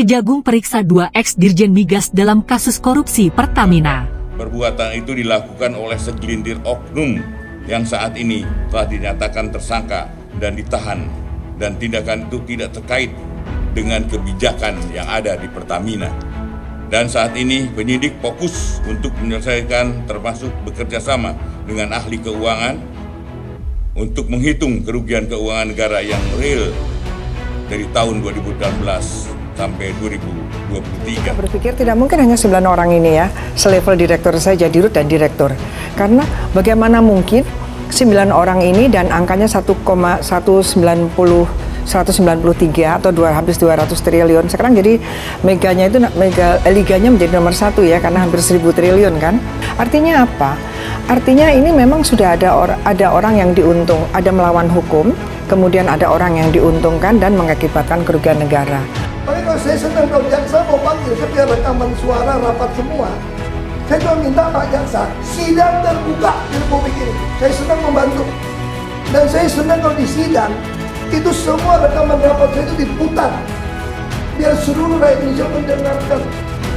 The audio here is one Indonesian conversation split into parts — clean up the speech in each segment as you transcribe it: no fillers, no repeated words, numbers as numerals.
Kejagung periksa 2 ex-dirjen migas dalam kasus korupsi Pertamina. Perbuatan itu dilakukan oleh segelintir oknum yang saat ini telah dinyatakan tersangka dan ditahan, dan tindakan itu tidak terkait dengan kebijakan yang ada di Pertamina. Dan saat ini penyidik fokus untuk menyelesaikan, termasuk bekerja sama dengan ahli keuangan untuk menghitung kerugian keuangan negara yang real dari tahun 2018 sampai 2023. Saya berpikir tidak mungkin hanya 9 orang ini ya, selevel direktur saja, dirut dan direktur. Karena bagaimana mungkin 9 orang ini dan angkanya 193 atau hampir 200 triliun. Sekarang jadi liganya menjadi nomor 1 ya, karena hampir 1000 triliun kan. Artinya apa? Artinya ini memang sudah ada orang yang diuntung, ada melawan hukum, kemudian ada orang yang diuntungkan dan mengakibatkan kerugian negara. Tapi kalau saya senang kalau jaksa mau panggil, saya biar rekaman suara rapat semua. Saya cuma minta Pak Jaksa, sidang terbuka di Republik ini. Saya senang membantu. Dan saya senang kalau di sidang, itu semua rekaman rapat saya itu diputar. Biar seluruh rakyat Indonesia mendengarkan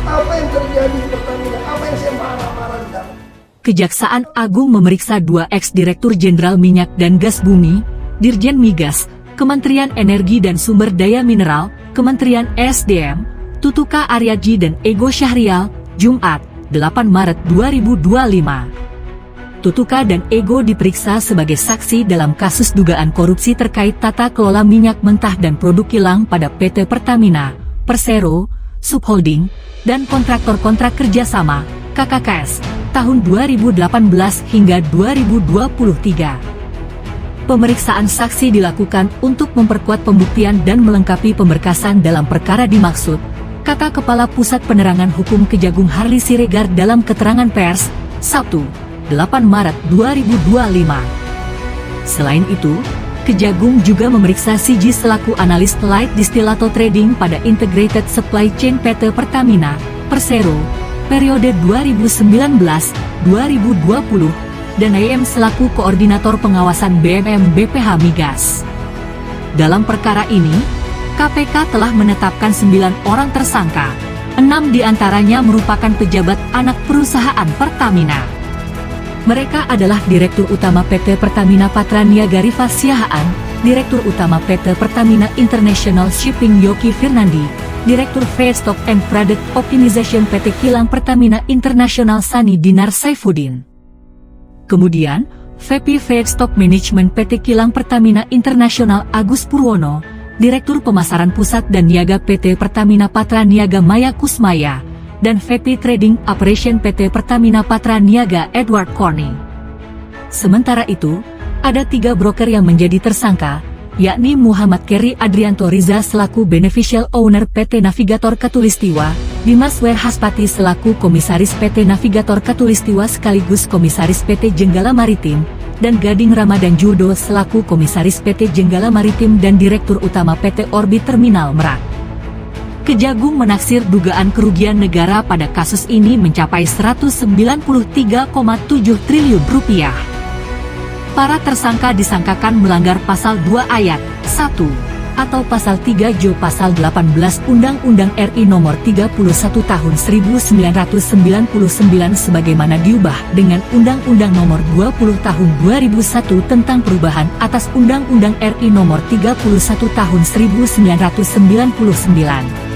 apa yang terjadi di Pertamina, apa yang saya marah-marah di dalam. Kejaksaan Agung memeriksa 2 ex-direktur Jenderal Minyak dan Gas Bumi, Dirjen Migas, Kementerian Energi dan Sumber Daya Mineral, Kementerian SDM, Tutuka Aryadji dan Ego Syahrial, Jumat, 8 Maret 2025. Tutuka dan Ego diperiksa sebagai saksi dalam kasus dugaan korupsi terkait tata kelola minyak mentah dan produk kilang pada PT Pertamina, Persero, Subholding, dan kontraktor-kontrak kerjasama, KKKS, tahun 2018 hingga 2023. Pemeriksaan saksi dilakukan untuk memperkuat pembuktian dan melengkapi pemberkasan dalam perkara dimaksud, kata Kepala Pusat Penerangan Hukum Kejagung Harli Siregar dalam keterangan pers, Sabtu, 8 Maret 2025. Selain itu, Kejagung juga memeriksa Siji selaku analis Light Distillato Trading pada Integrated Supply Chain PT Pertamina, Persero, periode 2019-2020, dan IM selaku Koordinator Pengawasan BMM BPH Migas. Dalam perkara ini, KPK telah menetapkan 9 orang tersangka, 6 diantaranya merupakan pejabat anak perusahaan Pertamina. Mereka adalah Direktur Utama PT Pertamina Patraniaga Rifas Siahaan, Direktur Utama PT Pertamina International Shipping Yoki Firnandi, Direktur Feedstock and Product Optimization PT Kilang Pertamina International Sani Dinar Saifuddin. Kemudian, VP Feedstock Management PT Kilang Pertamina International Agus Purwono, Direktur Pemasaran Pusat dan Niaga PT Pertamina Patraniaga Maya Kusmaya, dan VP Trading Operation PT Pertamina Patraniaga Edward Corning. Sementara itu, ada 3 broker yang menjadi tersangka, yakni Muhammad Kerry Adrianto Riza selaku Beneficial Owner PT Navigator Katulistiwa, Dimas Werhaspati selaku Komisaris PT Navigator Katulistiwa sekaligus Komisaris PT Jenggala Maritim, dan Gading Ramadan Judo selaku Komisaris PT Jenggala Maritim dan Direktur Utama PT Orbit Terminal Merak. Kejagung menaksir dugaan kerugian negara pada kasus ini mencapai 193,7 triliun rupiah. Para tersangka disangkakan melanggar pasal 2 ayat 1 atau pasal 3 Jo pasal 18 Undang-Undang RI nomor 31 tahun 1999 sebagaimana diubah dengan Undang-Undang nomor 20 tahun 2001 tentang perubahan atas Undang-Undang RI nomor 31 tahun 1999.